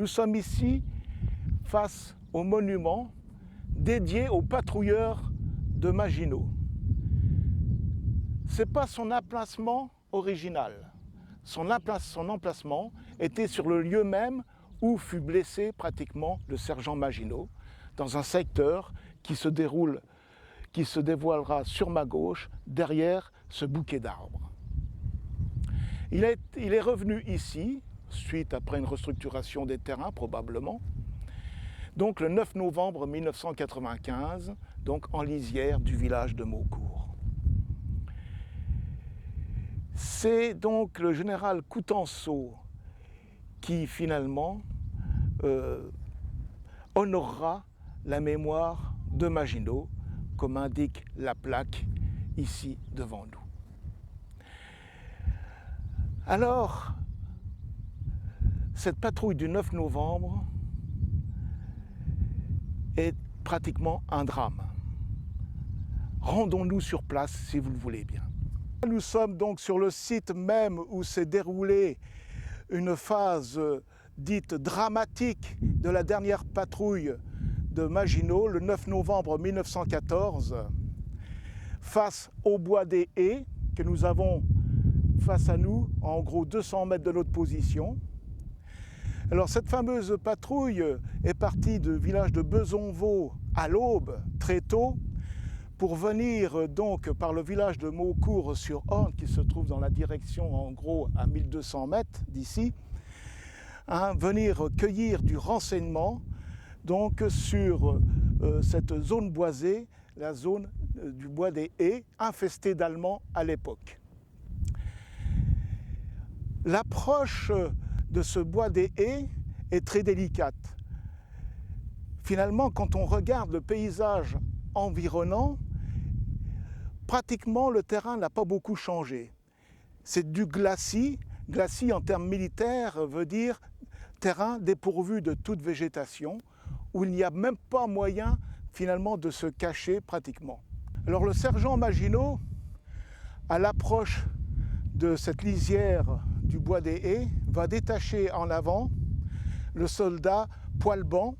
Nous sommes ici face au monument dédié aux patrouilleurs de Maginot. Ce n'est pas son emplacement original. Son emplacement était sur le lieu même où fut blessé pratiquement le sergent Maginot, dans un secteur qui se dévoilera sur ma gauche, derrière ce bouquet d'arbres. Il est revenu ici, suite après une restructuration des terrains probablement, donc le 9 novembre 1995, donc en lisière du village de Maucourt. C'est donc le général Coutanceau qui finalement honorera la mémoire de Maginot, comme indique la plaque ici devant nous. Alors, cette patrouille du 9 novembre est pratiquement un drame. Rendons-nous sur place si vous le voulez bien. Nous sommes donc sur le site même où s'est déroulée une phase dite dramatique de la dernière patrouille de Maginot, le 9 novembre 1914, face au bois des Haies que nous avons face à nous, en gros 200 mètres de notre position. Alors cette fameuse patrouille est partie du village de Besonvaux à l'aube, très tôt, pour venir donc par le village de Maucourt-sur-Orne, qui se trouve dans la direction en gros à 1200 mètres d'ici, venir cueillir du renseignement donc sur cette zone boisée, la zone du bois des Haies, infestée d'Allemands à l'époque. L'approche de ce bois des Haies est très délicate. Finalement, quand on regarde le paysage environnant, pratiquement le terrain n'a pas beaucoup changé. C'est du glacis. Glacis en termes militaires veut dire terrain dépourvu de toute végétation, où il n'y a même pas moyen finalement de se cacher pratiquement. Alors le sergent Maginot, à l'approche de cette lisière du bois des Haies, va détacher en avant le soldat Poilban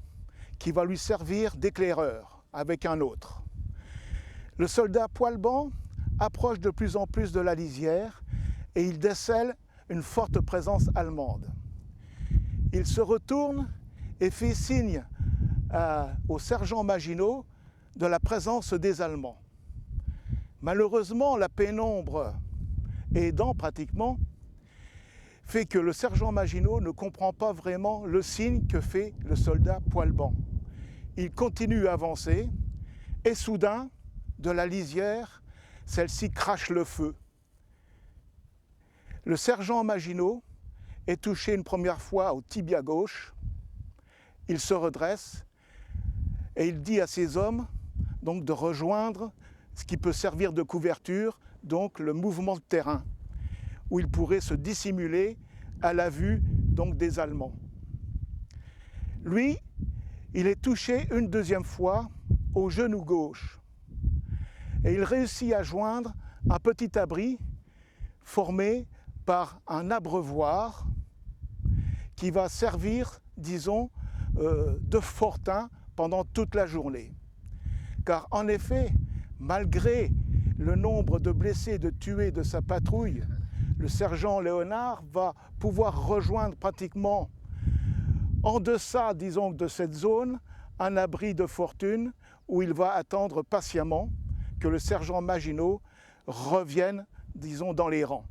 qui va lui servir d'éclaireur avec un autre. Le soldat Poilban approche de plus en plus de la lisière et il décèle une forte présence allemande. Il se retourne et fait signe au sergent Maginot de la présence des Allemands. Malheureusement, la pénombre aidant pratiquement, fait que le sergent Maginot ne comprend pas vraiment le signe que fait le soldat Poilban. Il continue à avancer et soudain, de la lisière, celle-ci crache le feu. Le sergent Maginot est touché une première fois au tibia gauche. Il se redresse et il dit à ses hommes donc de rejoindre ce qui peut servir de couverture, donc le mouvement de terrain, où il pourrait se dissimuler à la vue donc des Allemands. Lui, il est touché une deuxième fois au genou gauche et il réussit à joindre un petit abri formé par un abreuvoir qui va servir, disons, de fortin pendant toute la journée. Car en effet, malgré le nombre de blessés, de tués de sa patrouille, le sergent Léonard va pouvoir rejoindre pratiquement en deçà, disons, de cette zone, un abri de fortune où il va attendre patiemment que le sergent Maginot revienne, disons, dans les rangs.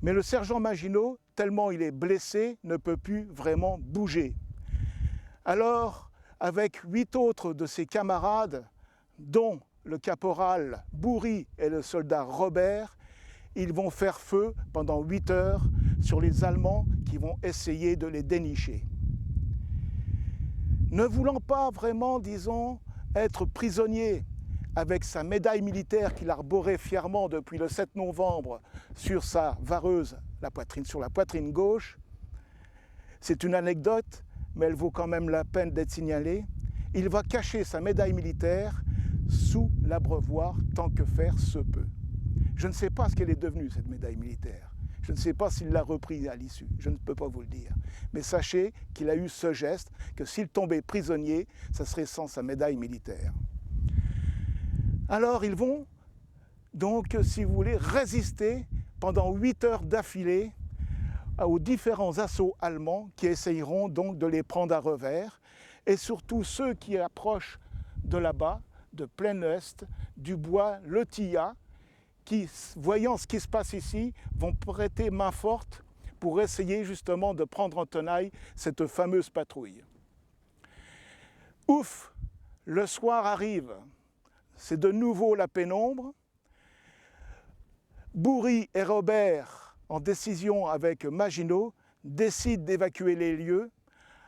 Mais le sergent Maginot, tellement il est blessé, ne peut plus vraiment bouger. Alors, avec 8 autres de ses camarades, dont le caporal Bourri et le soldat Robert, ils vont faire feu pendant 8 heures sur les Allemands qui vont essayer de les dénicher. Ne voulant pas vraiment, disons, être prisonnier avec sa médaille militaire qu'il arborait fièrement depuis le 7 novembre sur sa vareuse, sur la poitrine gauche, c'est une anecdote, mais elle vaut quand même la peine d'être signalée, il va cacher sa médaille militaire sous l'abreuvoir tant que faire se peut. Je ne sais pas ce qu'elle est devenue, cette médaille militaire. Je ne sais pas s'il l'a repris à l'issue, je ne peux pas vous le dire. Mais sachez qu'il a eu ce geste, que s'il tombait prisonnier, ça serait sans sa médaille militaire. Alors ils vont donc, si vous voulez, résister pendant 8 heures d'affilée aux différents assauts allemands qui essayeront donc de les prendre à revers, et surtout ceux qui approchent de là-bas, de plein est, du bois Le Tillat, qui, voyant ce qui se passe ici, vont prêter main forte pour essayer justement de prendre en tenaille cette fameuse patrouille. Ouf, le soir arrive, c'est de nouveau la pénombre. Bourry et Robert, en décision avec Maginot, décident d'évacuer les lieux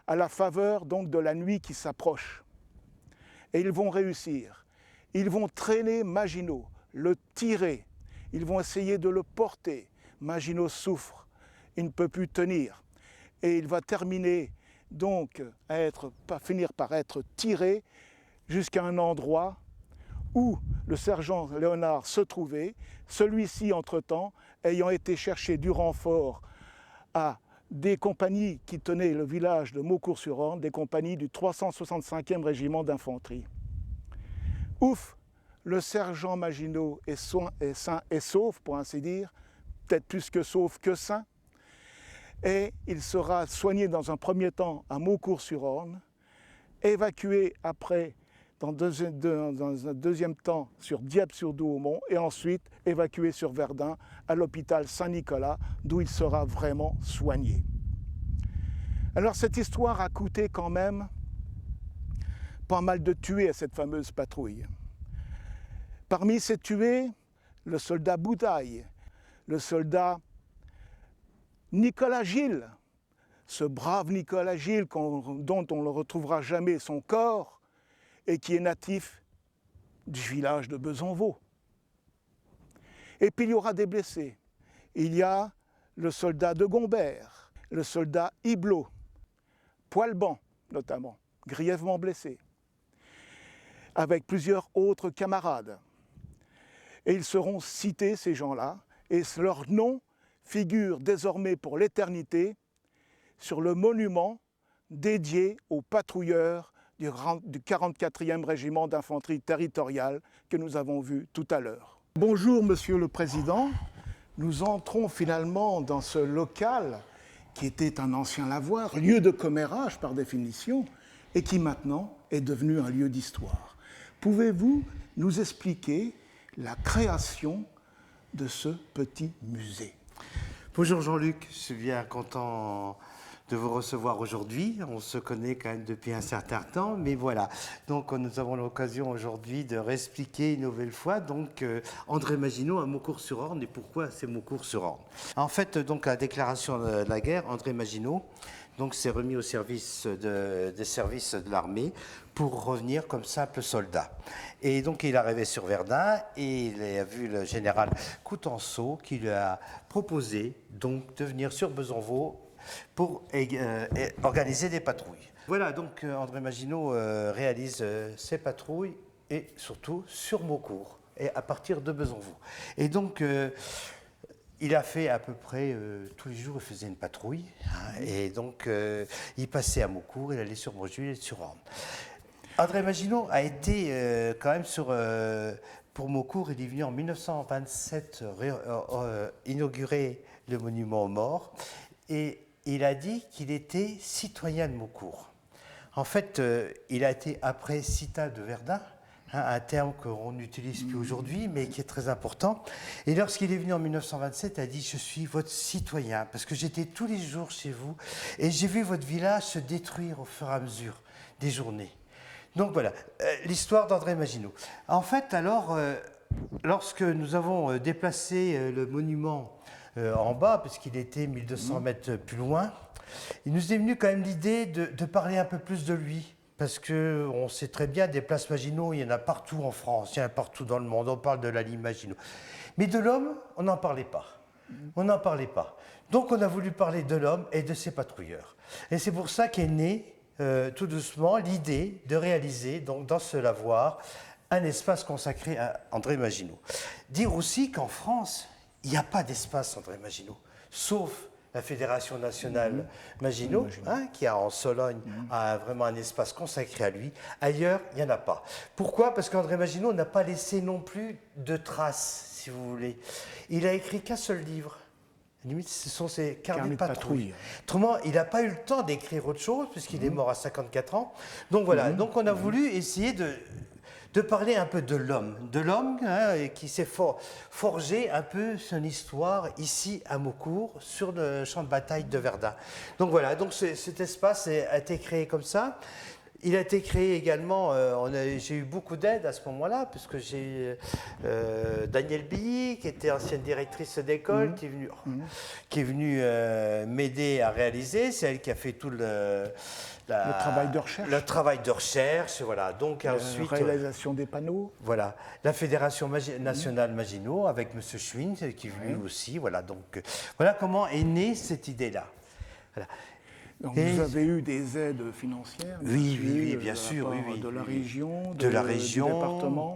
à la faveur donc de la nuit qui s'approche. Et ils vont réussir. Ils vont traîner Maginot, le tirer. Ils vont essayer de le porter. Maginot souffre, il ne peut plus tenir. Et il va terminer donc finir par être tiré jusqu'à un endroit où le sergent Léonard se trouvait, celui-ci, entre-temps, ayant été chercher du renfort à des compagnies qui tenaient le village de Maucourt-sur-Orne, des compagnies du 365e régiment d'infanterie. Ouf, le sergent Maginot est sain et sauf, pour ainsi dire, peut-être plus que sauf que sain, et il sera soigné dans un premier temps à Maucourt-sur-Orne, évacué après dans un deuxième temps sur Dieppe-sur-Douaumont et ensuite évacué sur Verdun à l'hôpital Saint-Nicolas d'où il sera vraiment soigné. Alors cette histoire a coûté quand même pas mal de tués à cette fameuse patrouille. Parmi ces tués, le soldat Boudaille, le soldat Nicolas Gilles, ce brave Nicolas Gilles dont on ne retrouvera jamais son corps, et qui est natif du village de Besanvaux. Et puis il y aura des blessés. Il y a le soldat de Gombert, le soldat Iblot, Poilban notamment, grièvement blessé, avec plusieurs autres camarades. Et ils seront cités, ces gens-là, et leurs noms figurent désormais pour l'éternité sur le monument dédié aux patrouilleurs du 44e régiment d'infanterie territoriale que nous avons vu tout à l'heure. Bonjour Monsieur le Président, nous entrons finalement dans ce local qui était un ancien lavoir, lieu de commérage par définition, et qui maintenant est devenu un lieu d'histoire. Pouvez-vous nous expliquer la création de ce petit musée? Bonjour Jean-Luc, je suis bien content de vous recevoir aujourd'hui. On se connaît quand même depuis un certain temps, mais voilà. Donc nous avons l'occasion aujourd'hui de réexpliquer une nouvelle fois donc André Maginot à Maucourt-sur-Orne et pourquoi c'est Maucourt-sur-Orne. En fait, donc à la déclaration de la guerre, André Maginot donc s'est remis au service des services de l'armée pour revenir comme simple soldat. Et donc il est arrivé sur Verdun et il a vu le général Coutenceau qui lui a proposé donc de venir sur Besanvaux pour organiser des patrouilles. Voilà, donc André Maginot réalise ses patrouilles et surtout sur Maucourt et à partir de Besanvaux. Et donc il a fait à peu près tous les jours, il faisait une patrouille et donc il passait à Maucourt, il allait sur Montjuïc et sur Orne. André Maginot a été quand même pour Maucourt, il est venu en 1927 inaugurer le monument aux morts et il a dit qu'il était citoyen de Maucourt. En fait, il a été après cita de Verdun, un terme qu'on n'utilise plus aujourd'hui, mais qui est très important. Et lorsqu'il est venu en 1927, il a dit « Je suis votre citoyen, parce que j'étais tous les jours chez vous, et j'ai vu votre village se détruire au fur et à mesure des journées. » Donc voilà, l'histoire d'André Maginot. En fait, alors, lorsque nous avons déplacé le monument en bas, puisqu'il était 1200 mètres plus loin, il nous est venu quand même l'idée de parler un peu plus de lui. Parce qu'on sait très bien, des places Maginot, il y en a partout en France, il y en a partout dans le monde, on parle de la ligne Maginot. Mais de l'homme, on n'en parlait pas. On n'en parlait pas. Donc on a voulu parler de l'homme et de ses patrouilleurs. Et c'est pour ça qu'est née tout doucement l'idée de réaliser donc, dans ce lavoir un espace consacré à André Maginot. Dire aussi qu'en France, il n'y a pas d'espace André Maginot. sauf la Fédération nationale Maginot, hein, qui a en Sologne a vraiment un espace consacré à lui. Ailleurs, il n'y en a pas. Pourquoi? Parce qu'André Maginot n'a pas laissé non plus de traces, si vous voulez. Il a écrit qu'un seul livre. Limite, ce sont ses carnets de patrouille. Autrement, il n'a pas eu le temps d'écrire autre chose, puisqu'il est mort à 54 ans. Donc voilà, donc on a voulu essayer de parler un peu de l'homme hein, qui s'est forgé un peu son histoire ici à Maucourt, sur le champ de bataille de Verdun. Donc voilà, donc cet espace a été créé comme ça. Il a été créé également, j'ai eu beaucoup d'aide à ce moment-là, puisque j'ai Danielle Billy, qui était ancienne directrice d'école, qui est venue m'aider à réaliser. C'est elle qui a fait tout le travail de recherche. Le travail de recherche, voilà. Donc ensuite, réalisation des panneaux. Voilà, la Fédération nationale Maginot avec M. Schwinn qui est venu aussi. Voilà, donc voilà comment est née cette idée-là. Voilà. Donc vous avez eu des aides financières? Oui, bien sûr. De la région, du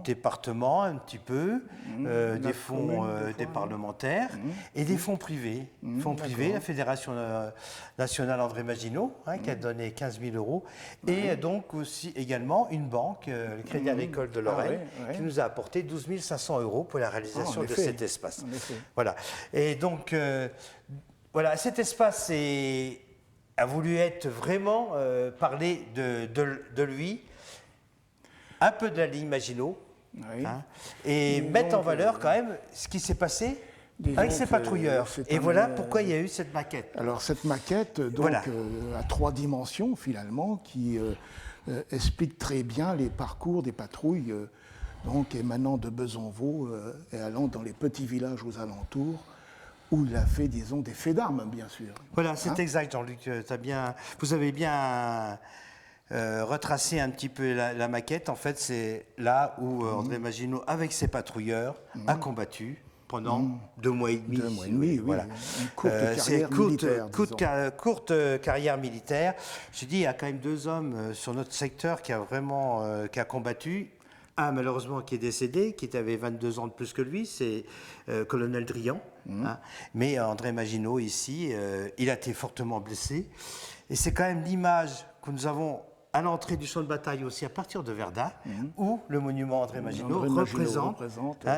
département un petit peu, des fonds des parlementaires et des fonds privés. Fonds privés, la Fédération nationale André Maginot, hein, qui a donné 15 000 € et donc aussi également une banque, le Crédit Agricole de Lorraine, qui nous a apporté 12 500 € pour la réalisation de cet espace. Voilà. Et donc, voilà, cet espace a voulu être vraiment parler de lui, un peu de la ligne Maginot, hein, et mettre en valeur quand même ce qui s'est passé avec ces patrouilleurs. Et voilà pourquoi il y a eu cette maquette. Alors cette maquette, donc, à 3 dimensions finalement, qui explique très bien les parcours des patrouilles, donc émanant de Besanvaux et allant dans les petits villages aux alentours, où il a fait, disons, des faits d'armes, bien sûr. Voilà, c'est exact, Jean-Luc. Vous avez bien retracé un petit peu la maquette. En fait, c'est là où André Maginot, avec ses patrouilleurs, a combattu pendant 2 mois et demi. 2 mois et demi, voilà. Une courte courte carrière militaire. Je dis, il y a quand même 2 hommes sur notre secteur qui a combattu. Un, malheureusement, qui est décédé, qui avait 22 ans de plus que lui, c'est colonel Drian. Hein. Mais André Maginot, ici, il a été fortement blessé. Et c'est quand même l'image que nous avons à l'entrée du champ de bataille aussi, à partir de Verdun, où le monument André Maginot représente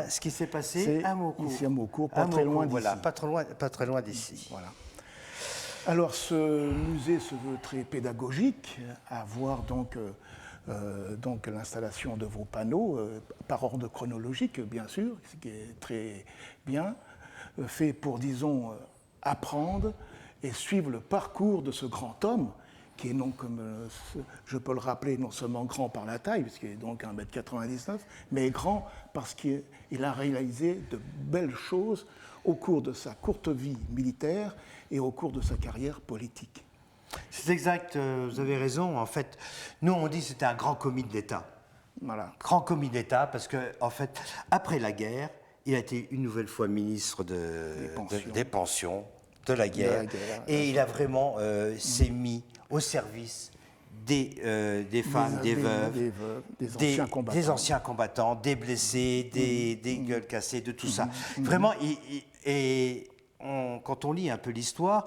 ce qui s'est passé à Maucourt. Ici à Maucourt, pas très loin d'ici. Voilà, pas très loin d'ici. Voilà. Alors, ce musée se veut très pédagogique, à voir donc l'installation de vos panneaux, par ordre chronologique, bien sûr, ce qui est très bien, fait pour, disons, apprendre et suivre le parcours de ce grand homme, qui est non, comme je peux le rappeler, non seulement grand par la taille, puisqu'il est donc 1,99 m, mais grand parce qu'il a réalisé de belles choses au cours de sa courte vie militaire et au cours de sa carrière politique. C'est exact, vous avez raison. En fait, nous, on dit que c'était un grand commis de l'État. Voilà. Grand commis d'État, parce que, en fait, après la guerre, il a été une nouvelle fois ministre des pensions, de la guerre. Et il a vraiment s'est mis au service des femmes, des veuves, des anciens combattants, des blessés, des gueules cassées, de tout ça. Vraiment, quand on lit un peu l'histoire,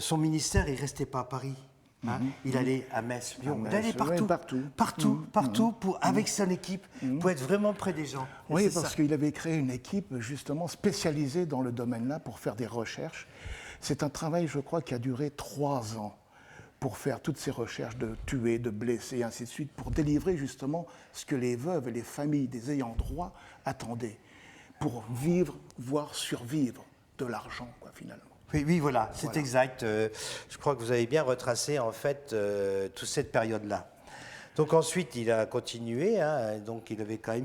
son ministère, il ne restait pas à Paris. Hein. Il allait à Metz, Lyon, il allait partout avec son équipe, pour être vraiment près des gens. Oui, parce qu'il avait créé une équipe justement spécialisée dans le domaine-là pour faire des recherches. C'est un travail, je crois, qui a duré 3 ans pour faire toutes ces recherches de tués, de blessés, et ainsi de suite, pour délivrer justement ce que les veuves et les familles des ayants droit attendaient, pour vivre, voire survivre de l'argent, quoi, finalement. Oui, voilà, c'est exact. Je crois que vous avez bien retracé, en fait, toute cette période-là. Donc ensuite, il a continué, hein, donc il avait quand même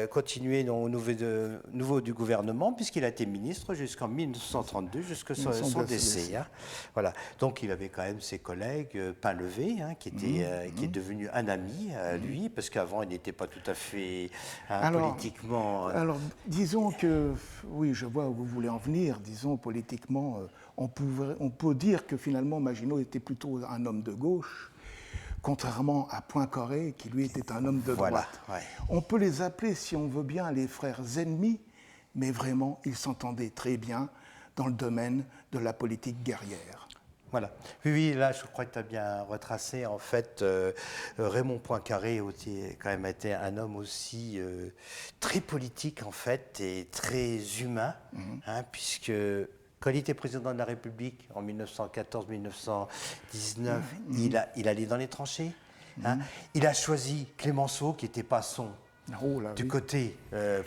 continué au niveau du gouvernement, puisqu'il a été ministre jusqu'en 1932, jusqu'à son décès. Hein. Voilà. Donc il avait quand même ses collègues, Painlevé, hein, qui est devenu un ami à lui, parce qu'avant il n'était pas tout à fait politiquement... Alors, disons que, oui, je vois où vous voulez en venir, disons politiquement, on peut dire que finalement Maginot était plutôt un homme de gauche, contrairement à Poincaré, qui lui était un homme de droite. Voilà, ouais. On peut les appeler, si on veut bien, les frères ennemis, mais vraiment, ils s'entendaient très bien dans le domaine de la politique guerrière. Voilà. Oui, oui, là, je crois que tu as bien retracé. En fait, Raymond Poincaré a quand même été un homme aussi très politique, en fait, et très humain, hein, puisque quand il était président de la République en 1914-1919, il allait dans les tranchées. Hein. Il a choisi Clémenceau, qui n'était pas son du côté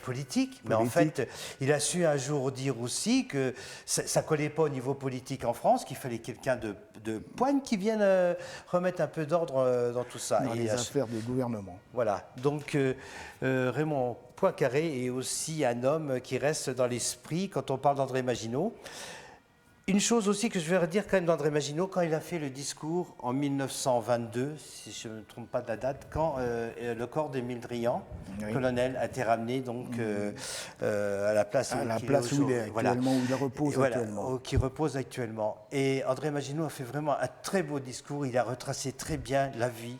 politique, mais en fait, il a su un jour dire aussi que ça ne collait pas au niveau politique en France, qu'il fallait quelqu'un de poigne qui vienne remettre un peu d'ordre dans tout ça. Dans les affaires du gouvernement. Voilà, donc Raymond Poincaré est aussi un homme qui reste dans l'esprit quand on parle d'André Maginot. Une chose aussi que je vais redire quand même d'André Maginot, quand il a fait le discours en 1922, si je ne me trompe pas de la date, quand le corps d'Émile Drian, colonel, a été ramené donc à la place où il est actuellement, où il repose actuellement. Qui repose actuellement. Et André Maginot a fait vraiment un très beau discours, il a retracé très bien la vie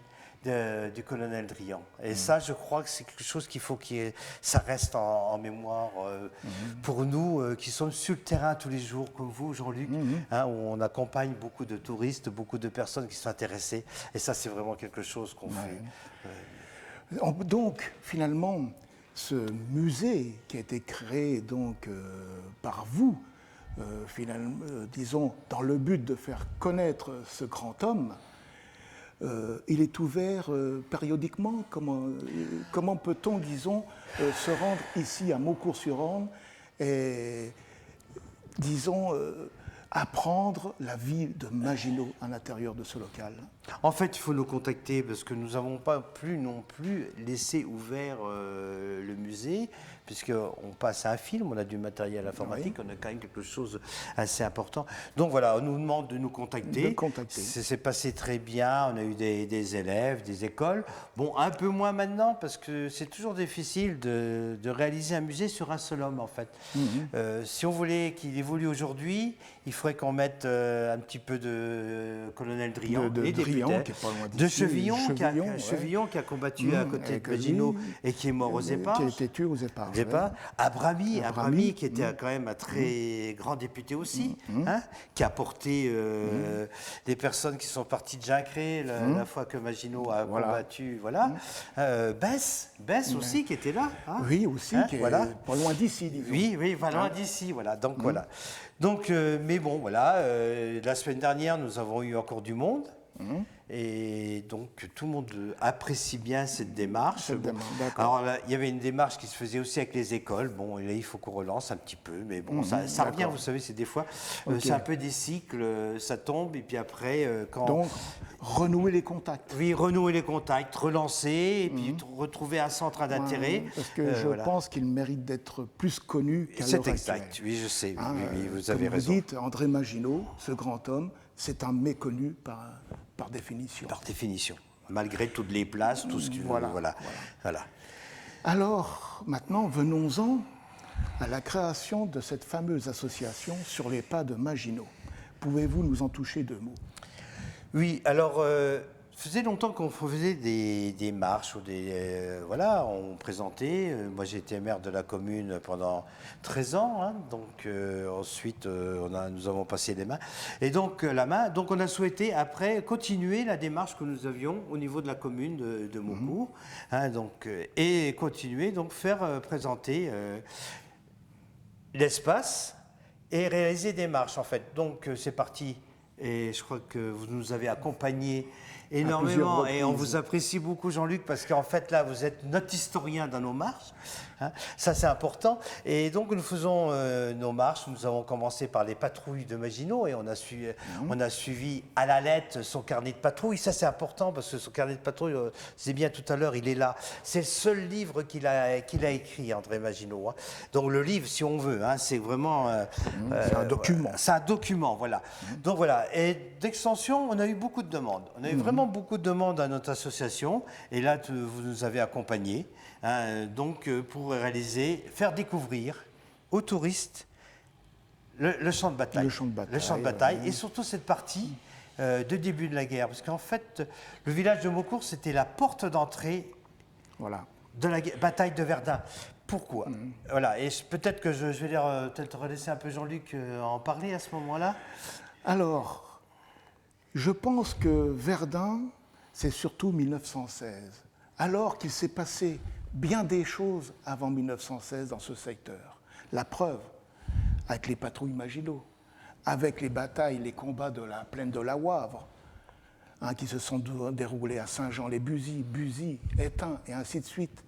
du colonel Drian. Et ça, je crois que c'est quelque chose qu'il faut que ça reste en mémoire pour nous qui sommes sur le terrain tous les jours, comme vous, Jean-Luc, hein, où on accompagne beaucoup de touristes, beaucoup de personnes qui sont intéressées. Et ça, c'est vraiment quelque chose qu'on fait. Donc, finalement, ce musée qui a été créé donc, par vous, finalement, disons, dans le but de faire connaître ce grand homme, il est ouvert périodiquement. Comment peut-on, disons, se rendre ici à Maucourt-sur-Orne et, disons, apprendre la vie de Maginot à l'intérieur de ce local? En fait, il faut nous contacter parce que nous n'avons pas pu non plus laisser ouvert le musée, puisqu'on passe à un film, on a du matériel informatique, on a quand même quelque chose assez important. Donc voilà, on nous demande de nous contacter. C'est passé très bien, on a eu des élèves, des écoles. Bon, un peu moins maintenant, parce que c'est toujours difficile de réaliser un musée sur un seul homme, en fait. Si on voulait qu'il évolue aujourd'hui, il faudrait qu'on mette un petit peu de colonel Drian, de Chevillon qui a combattu à côté de Maginot et qui est mort aux Éparges. Qui a été tué aux Éparges. Abramy, qui était quand même un très grand député aussi, hein, qui a porté des personnes qui sont parties de Gincré la fois que Maginot a combattu. Voilà. Besse aussi qui était là. Hein. Oui, aussi, qui est pas loin d'ici, disons. Oui, pas loin d'ici. Voilà. Donc voilà. Donc, mais bon, voilà. La semaine dernière, nous avons eu encore du monde. Et donc tout le monde apprécie bien cette démarche. Alors là, il y avait une démarche qui se faisait aussi avec les écoles. Bon, et là il faut qu'on relance un petit peu, mais bon, ça revient, vous savez, c'est des fois, c'est un peu des cycles, ça tombe, et puis après, quand... Donc, renouer les contacts. Oui, renouer les contacts, relancer, et puis retrouver un centre d'intérêt. Parce que je pense qu'il mérite d'être plus connu qu'à l'heure actuelle. C'est exact, oui, je sais, oui, vous avez raison. Vous dites, André Maginot, ce grand homme, c'est un méconnu par définition. Par définition, malgré toutes les places, tout ce qui... Voilà. Alors, maintenant, venons-en à la création de cette fameuse association sur les pas de Maginot. Pouvez-vous nous en toucher 2 mots? Oui, alors... faisait longtemps qu'on faisait des marches, ou voilà, on présentait. Moi, j'ai été maire de la commune pendant 13 ans, hein, donc ensuite, nous avons passé les mains. Et donc, donc on a souhaité, après, continuer la démarche que nous avions au niveau de la commune de Maucourt, hein, donc, et continuer, donc, faire présenter l'espace et réaliser des marches, en fait. Donc, c'est parti, et je crois que vous nous avez accompagnés énormément, et on vous apprécie beaucoup, Jean-Luc, parce qu'en fait là vous êtes notre historien dans nos marches, hein. Ça c'est important, et donc nous faisons nos marches. Nous avons commencé par les patrouilles de Maginot, et on a suivi à la lettre son carnet de patrouille. Ça c'est important, parce que son carnet de patrouille, c'est bien tout à l'heure, il est là, c'est le seul livre qu'il a écrit, André Maginot, hein. Donc le livre, si on veut, hein, c'est vraiment c'est un document. C'est un document, voilà. Donc voilà, et d'extension, on a eu beaucoup de demandes. On a eu vraiment beaucoup de demandes à notre association, et là, vous nous avez accompagnés, hein, donc pour faire découvrir aux touristes le champ de bataille. Le champ de bataille, et surtout cette partie de début de la guerre, parce qu'en fait, le village de Maucourt, c'était la porte d'entrée De la bataille de Verdun. Pourquoi? Voilà, et peut-être que je vais peut-être relaisser un peu Jean-Luc en parler à ce moment-là. Alors, je pense que Verdun, c'est surtout 1916, alors qu'il s'est passé bien des choses avant 1916 dans ce secteur. La preuve, avec les patrouilles Maginot, avec les batailles, les combats de la plaine de la Wavre, qui se sont déroulés à Saint-Jean-les-Buzy, Buzy, Étain, et ainsi de suite.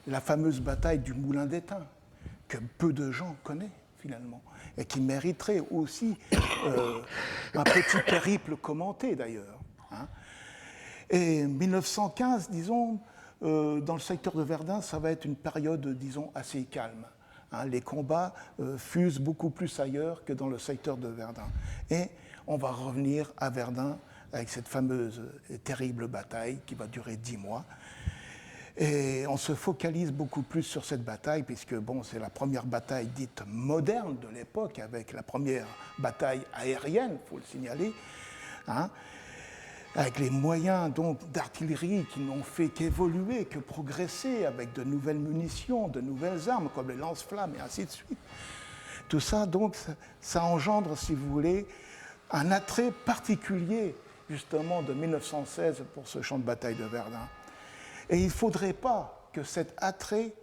La fameuse bataille du Moulin d'Étain, que peu de gens connaissent finalement, et qui mériterait aussi un petit périple commenté d'ailleurs. Et 1915, disons, dans le secteur de Verdun, ça va être une période, disons, assez calme. Les combats fusent beaucoup plus ailleurs que dans le secteur de Verdun. Et on va revenir à Verdun avec cette fameuse et terrible bataille qui va durer 10 mois. Et on se focalise beaucoup plus sur cette bataille, puisque bon, c'est la première bataille dite moderne de l'époque, avec la première bataille aérienne, il faut le signaler, avec les moyens donc d'artillerie qui n'ont fait qu'évoluer, que progresser, avec de nouvelles munitions, de nouvelles armes, comme les lance-flammes, et ainsi de suite. Tout ça, donc, ça engendre, si vous voulez, un attrait particulier, justement, de 1916 pour ce champ de bataille de Verdun. Et il ne faudrait pas que cet attrait,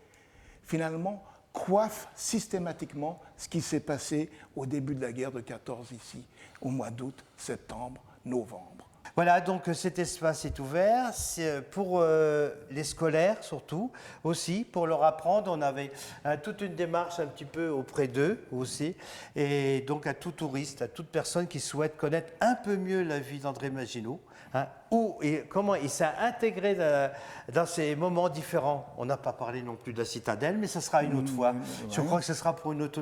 finalement, coiffe systématiquement ce qui s'est passé au début de la guerre de 14 ici, au mois d'août, septembre, novembre. Voilà, donc cet espace est ouvert pour les scolaires surtout, aussi, pour leur apprendre. On avait toute une démarche un petit peu auprès d'eux aussi, et donc à tout touriste, à toute personne qui souhaite connaître un peu mieux la vie d'André Maginot, où et comment il s'est intégré dans ces moments différents. On n'a pas parlé non plus de la citadelle, mais ça sera une autre fois. Je crois que ce sera pour une autre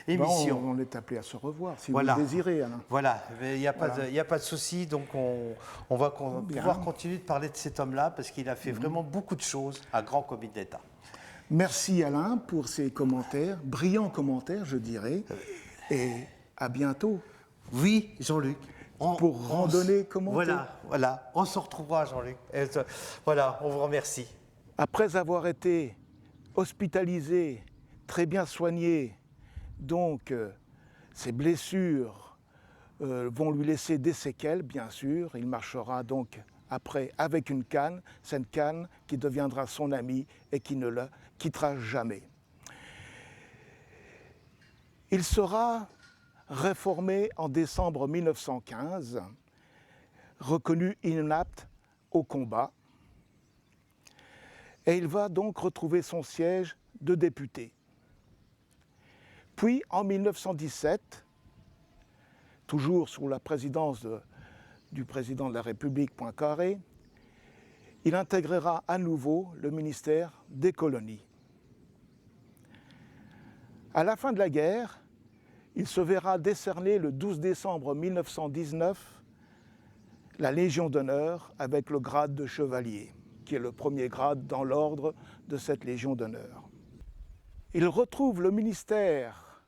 émission. On est appelé à se revoir, si voilà. vous le désirez, Alain. Voilà, il n'y a pas de souci, donc on va pouvoir continuer de parler de cet homme-là, parce qu'il a fait vraiment beaucoup de choses à grand comité d'État. Merci Alain pour ces commentaires, brillants commentaires, je dirais, et à bientôt. Oui, Jean-Luc. Pour randonnée commentée. Voilà, on se retrouvera, Jean-Luc. Voilà, on vous remercie. Après avoir été hospitalisé, très bien soigné, donc ses blessures vont lui laisser des séquelles, bien sûr. Il marchera donc après avec une canne, cette canne qui deviendra son amie et qui ne la quittera jamais. Il sera réformé en décembre 1915, reconnu inapte au combat, et il va donc retrouver son siège de député. Puis en 1917, toujours sous la présidence du président de la République Poincaré, il intégrera à nouveau le ministère des colonies. À la fin de la guerre, il se verra décerner le 12 décembre 1919 la Légion d'honneur avec le grade de chevalier, qui est le premier grade dans l'ordre de cette Légion d'honneur. Il retrouve le ministère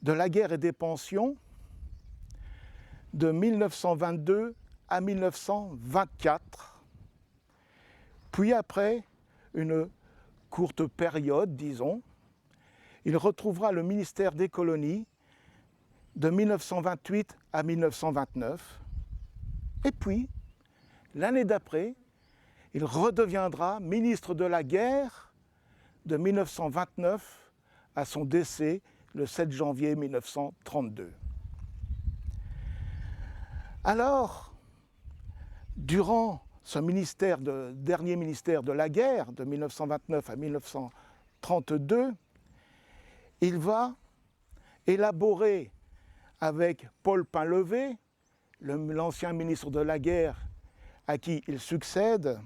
de la guerre et des pensions de 1922 à 1924, puis après une courte période, disons, il retrouvera le ministère des colonies de 1928 à 1929. Et puis, l'année d'après, il redeviendra ministre de la guerre de 1929 à son décès le 7 janvier 1932. Alors, durant ce dernier ministère de la guerre de 1929 à 1932, il va élaborer avec Paul Painlevé, l'ancien ministre de la guerre à qui il succède,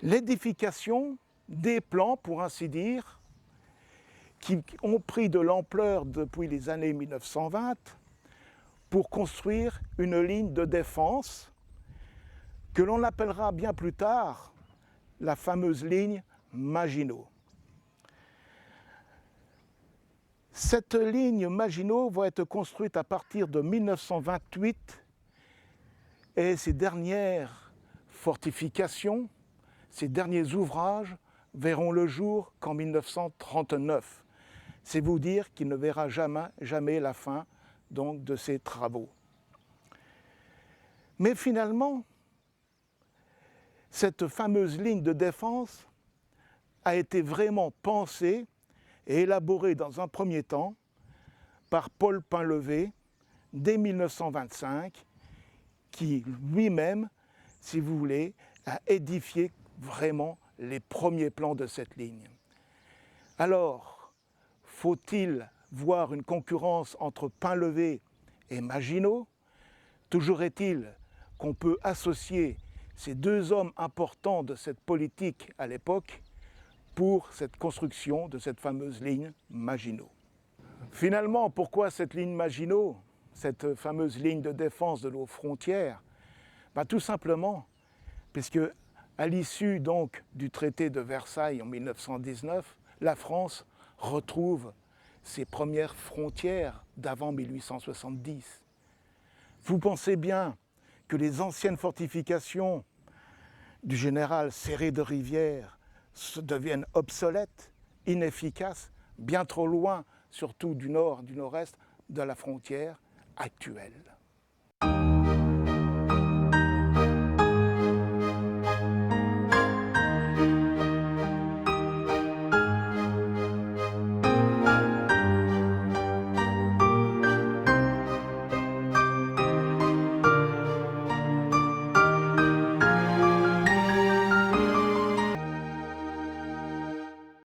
l'édification des plans, pour ainsi dire, qui ont pris de l'ampleur depuis les années 1920 pour construire une ligne de défense que l'on appellera bien plus tard la fameuse ligne Maginot. Cette ligne Maginot va être construite à partir de 1928 et ses dernières fortifications, Ces derniers ouvrages verront le jour qu'en 1939. C'est vous dire qu'il ne verra jamais la fin donc, de ces travaux. Mais finalement, cette fameuse ligne de défense a été vraiment pensée et élaborée dans un premier temps par Paul Painlevé dès 1925, qui lui-même, si vous voulez, a édifié vraiment les premiers plans de cette ligne. Alors, faut-il voir une concurrence entre Painlevé et Maginot? Toujours est-il qu'on peut associer ces deux hommes importants de cette politique à l'époque pour cette construction de cette fameuse ligne Maginot. Finalement, pourquoi cette ligne Maginot, cette fameuse ligne de défense de nos frontières? Tout simplement puisque à l'issue donc du traité de Versailles en 1919, la France retrouve ses premières frontières d'avant 1870. Vous pensez bien que les anciennes fortifications du général Serré de Rivière deviennent obsolètes, inefficaces, bien trop loin, surtout du nord, du nord-est, de la frontière actuelle.